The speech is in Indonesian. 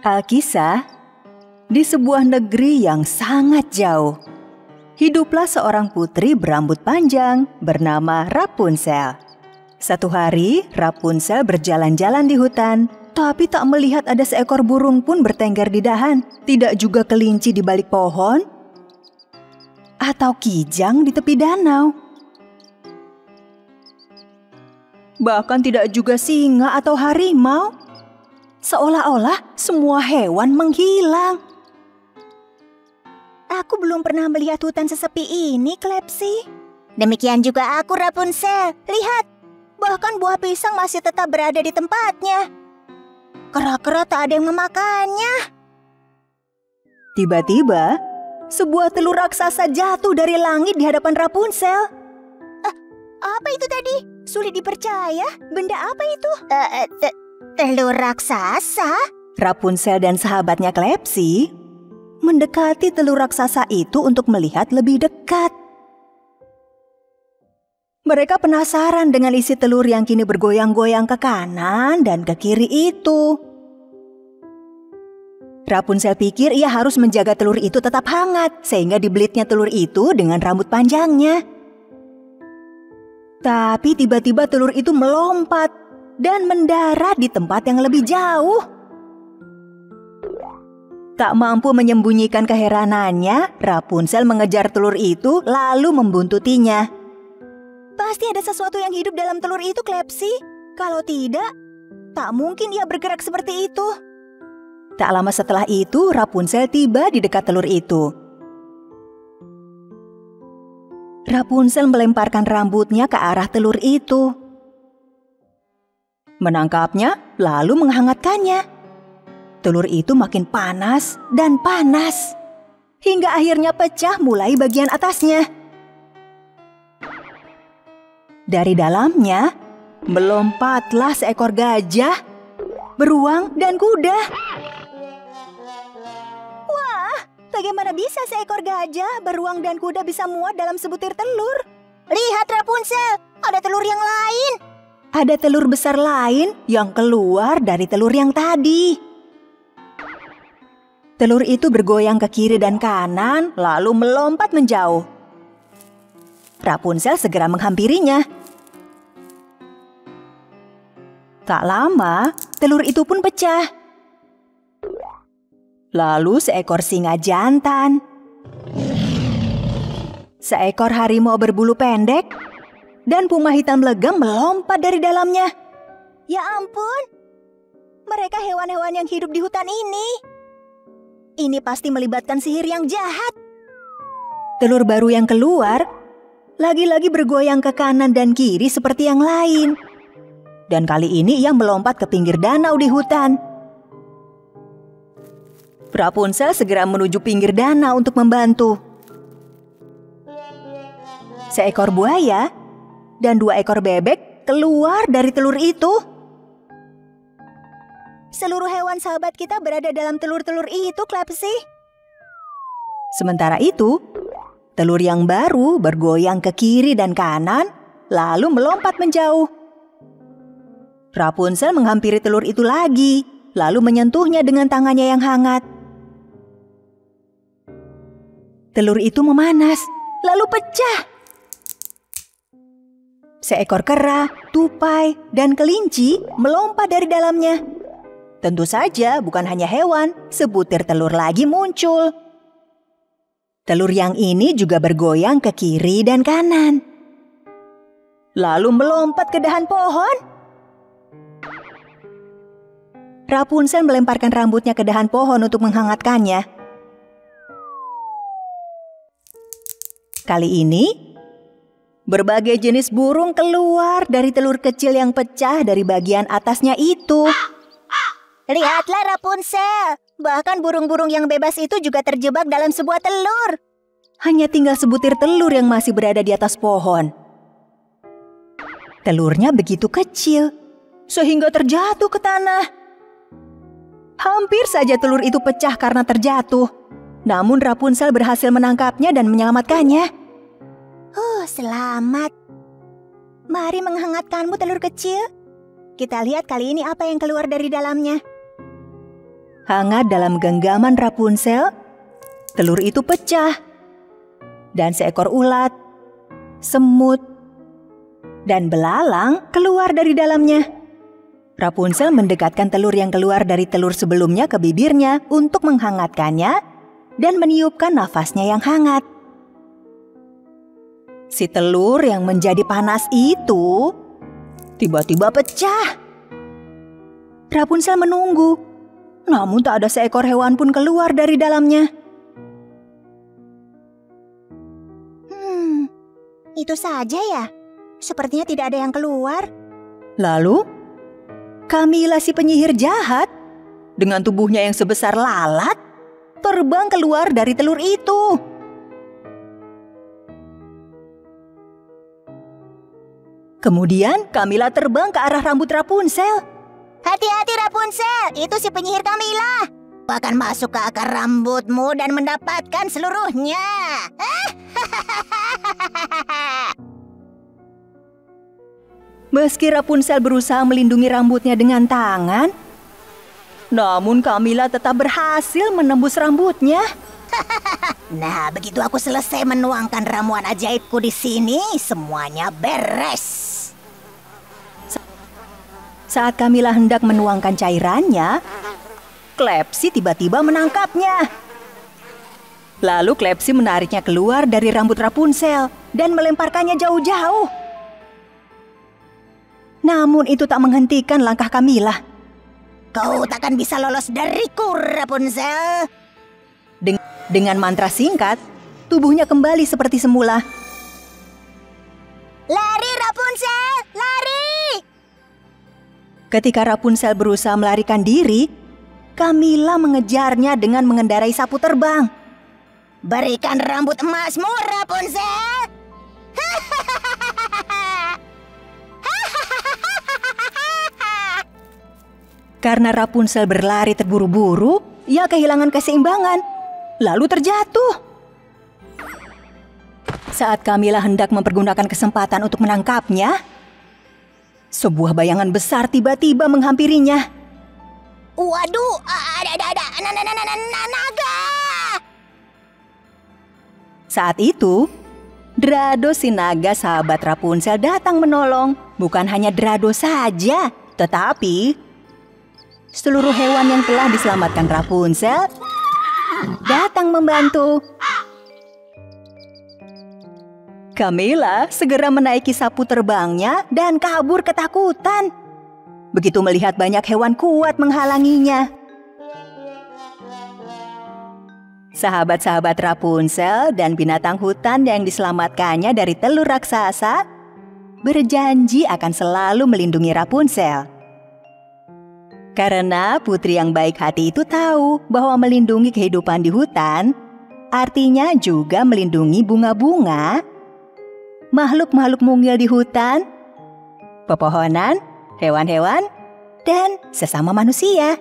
Alkisah, di sebuah negeri yang sangat jauh, hiduplah seorang putri berambut panjang bernama Rapunzel. Satu hari, Rapunzel berjalan-jalan di hutan, tapi tak melihat ada seekor burung pun bertengger di dahan, tidak juga kelinci di balik pohon, atau kijang di tepi danau. Bahkan tidak juga singa atau harimau. Seolah-olah semua hewan menghilang. Aku belum pernah melihat hutan sesepi ini, Klepsi. Demikian juga aku, Rapunzel. Lihat, bahkan buah pisang masih tetap berada di tempatnya. Kera-kera tak ada yang memakannya. Tiba-tiba, sebuah telur raksasa jatuh dari langit di hadapan Rapunzel. Apa itu tadi? Sulit dipercaya. Benda apa itu? Telur raksasa? Rapunzel dan sahabatnya Klepsi mendekati telur raksasa itu untuk melihat lebih dekat. Mereka penasaran dengan isi telur yang kini bergoyang-goyang ke kanan dan ke kiri itu. Rapunzel pikir ia harus menjaga telur itu tetap hangat, sehingga dibelitnya telur itu dengan rambut panjangnya. Tapi tiba-tiba telur itu melompat dan mendarat di tempat yang lebih jauh. Tak mampu menyembunyikan keheranannya, Rapunzel mengejar telur itu lalu membuntutinya. Pasti ada sesuatu yang hidup dalam telur itu, Klepsi. Kalau tidak, tak mungkin ia bergerak seperti itu. Tak lama setelah itu, Rapunzel tiba di dekat telur itu. Rapunzel melemparkan rambutnya ke arah telur itu. Menangkapnya, lalu menghangatkannya. Telur itu makin panas dan panas, hingga akhirnya pecah mulai bagian atasnya. Dari dalamnya, melompatlah seekor gajah, beruang, dan kuda. Wah, bagaimana bisa seekor gajah, beruang, dan kuda bisa muat dalam sebutir telur? Lihat, Rapunzel, ada telur yang lain. Ada telur besar lain yang keluar dari telur yang tadi. Telur itu bergoyang ke kiri dan kanan, lalu melompat menjauh. Rapunzel segera menghampirinya. Tak lama, telur itu pun pecah. Lalu seekor singa jantan, seekor harimau berbulu pendek, dan puma hitam legam melompat dari dalamnya. Ya ampun, mereka hewan-hewan yang hidup di hutan ini. Ini pasti melibatkan sihir yang jahat. Telur baru yang keluar lagi-lagi bergoyang ke kanan dan kiri seperti yang lain. Dan kali ini ia melompat ke pinggir danau di hutan. Rapunzel segera menuju pinggir danau untuk membantu. Seekor buaya dan 2 ekor bebek keluar dari telur itu. Seluruh hewan sahabat kita berada dalam telur-telur itu, Klepsi. Sementara itu, telur yang baru bergoyang ke kiri dan kanan, lalu melompat menjauh. Rapunzel menghampiri telur itu lagi, lalu menyentuhnya dengan tangannya yang hangat. Telur itu memanas, lalu pecah. Seekor kera, tupai, dan kelinci melompat dari dalamnya. Tentu saja bukan hanya hewan, sebutir telur lagi muncul. Telur yang ini juga bergoyang ke kiri dan kanan, lalu melompat ke dahan pohon. Rapunzel melemparkan rambutnya ke dahan pohon untuk menghangatkannya. Kali ini, berbagai jenis burung keluar dari telur kecil yang pecah dari bagian atasnya itu. Lihatlah, Rapunzel. Bahkan burung-burung yang bebas itu juga terjebak dalam sebuah telur. Hanya tinggal sebutir telur yang masih berada di atas pohon. Telurnya begitu kecil, sehingga terjatuh ke tanah. Hampir saja telur itu pecah karena terjatuh. Namun Rapunzel berhasil menangkapnya dan menyelamatkannya. Selamat. Mari menghangatkanmu, telur kecil. Kita lihat kali ini apa yang keluar dari dalamnya. Hangat dalam genggaman Rapunzel, telur itu pecah. Dan seekor ulat, semut, dan belalang keluar dari dalamnya. Rapunzel mendekatkan telur yang keluar dari telur sebelumnya ke bibirnya untuk menghangatkannya dan meniupkan nafasnya yang hangat. Si telur yang menjadi panas itu tiba-tiba pecah. Rapunzel menunggu, namun tak ada seekor hewan pun keluar dari dalamnya. Itu saja ya? Sepertinya tidak ada yang keluar. Lalu, Camilla si penyihir jahat, dengan tubuhnya yang sebesar lalat, terbang keluar dari telur itu. Kemudian Camilla terbang ke arah rambut Rapunzel. Hati-hati Rapunzel, itu si penyihir Camilla. Akan masuk ke akar rambutmu dan mendapatkan seluruhnya. Meski Rapunzel berusaha melindungi rambutnya dengan tangan, namun Camilla tetap berhasil menembus rambutnya. Nah, begitu aku selesai menuangkan ramuan ajaibku di sini, semuanya beres. Saat Camilla hendak menuangkan cairannya, Klepsi tiba-tiba menangkapnya. Lalu Klepsi menariknya keluar dari rambut Rapunzel dan melemparkannya jauh-jauh. Namun itu tak menghentikan langkah Camilla. Kau takkan bisa lolos dariku, Rapunzel. Dengan mantra singkat, tubuhnya kembali seperti semula. Lari Rapunzel, lari! Ketika Rapunzel berusaha melarikan diri, Camilla mengejarnya dengan mengendarai sapu terbang. Berikan rambut emasmu, Rapunzel! Karena Rapunzel berlari terburu-buru, ia kehilangan keseimbangan, lalu terjatuh. Saat Camilla hendak mempergunakan kesempatan untuk menangkapnya, sebuah bayangan besar tiba-tiba menghampirinya. Waduh, ada naga! Saat itu, Drado si naga sahabat Rapunzel datang menolong. Bukan hanya Drado saja, tetapi seluruh hewan yang telah diselamatkan Rapunzel datang membantu. Camilla segera menaiki sapu terbangnya dan kabur ketakutan. Begitu melihat banyak hewan kuat menghalanginya. Sahabat-sahabat Rapunzel dan binatang hutan yang diselamatkannya dari telur raksasa berjanji akan selalu melindungi Rapunzel. Karena putri yang baik hati itu tahu bahwa melindungi kehidupan di hutan artinya juga melindungi bunga-bunga, makhluk-makhluk mungil di hutan, pepohonan, hewan-hewan, dan sesama manusia.